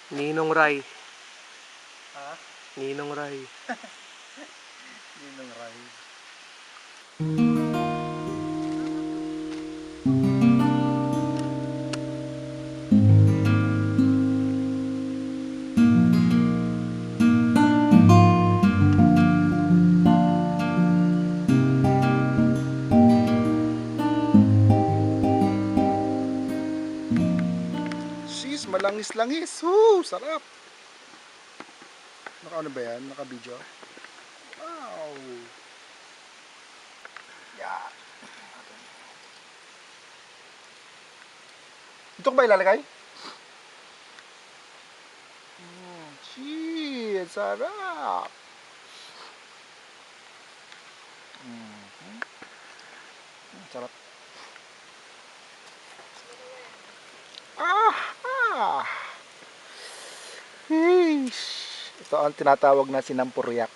Ninong Ray. Ha? Ninong Ray. Ninong Ray. Sis, malangis-langis. Sarap. Naka-ano ba yan? Naka-video? Wow. Yeah. Ito ko ba ilalagay? Cheese. Sarap. Sarap. Ito ang tinatawag na sinampuryak.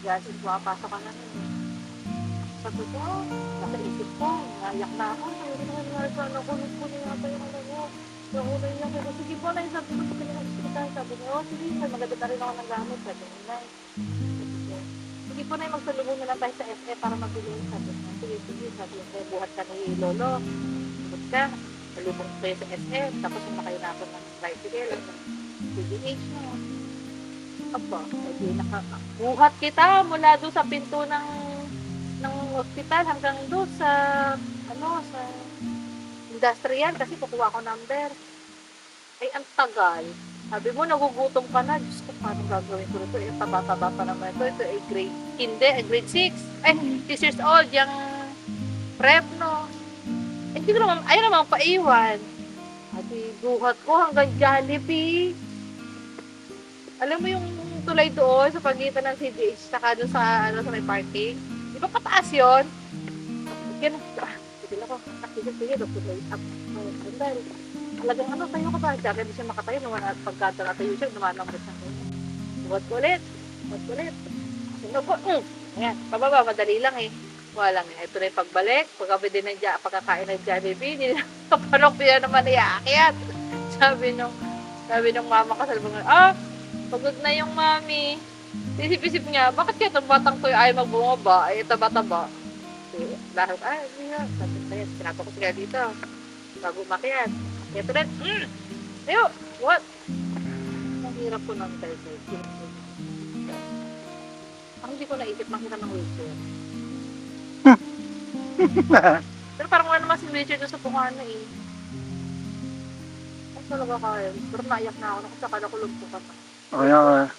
Kasi pumapasok ka na nun. Sabi ko, nasa isip ko, nayak na ako. Sabi ko, sana kulit ko na yata yung ano mo. Nakulay niya. Sabi ko, sige po na, sabi ko, sabi ko, sabi ko, sige, maganda na rin ako ng gamit. Sabi ko, sige po na, magsalubong na lang tayo sa FE para mabili. Sabi ko, sige, sabi ko, buhat ka ni Lolo. Buhat ka, salubong tayo sa FE. Tapos makayo na ako ng tricycle. PGH na. Aba, buhat kita mula doon sa pinto ng hospital hanggang doon sa sa industrial kasi kukuha ko number. Ay, ang tagal. Sabi mo, nagugutom ka na. Diyos ko, paano gagawin ko ito? Taba-taba pa naman ito. Ito ay grade 6. Ay, 6 years old. Yung prep, no? Hindi ko naman, ayaw naman paiwan. Sabi, buhat ko hanggang Jollibee. Alam mo yung tulay doon sa pagitan ng CGH saka doon sa sa may parking? Di ba pataas yun? Ganun. Sige ako. Sige, tulay up. Sandal. Talagang tayo ka ba? Diyan, hindi siya makatayo. Pagkata natayo siya, lumalambot siya. Buhat ko ulit. Sino po? Ayan. Pababa, madali lang eh. Walang eh. Ito na yung pagbalik. Pagkakain ng Jollibee, hindi na kapanok niya naman iaakyat. Sabi nung mama kasalubong, pagod na yung mami. Isip-isip niya, bakit kaya itong batang to ay magbumaba? Ay, taba-taba. Lahat, hindi nga. Sabi ko, sinapa ko sila dito. Bago umakyat. Kaya ito rin, ayo, what? Mahirap ko ng telephone. Ang hindi ko naisip, makita ng wheelchair. Pero parang wala naman si wheelchair doon sa Bukana eh. Ang talaga kaya. Pero naiyak na ako. Nakasakala ko lumpo ka pa. Kaya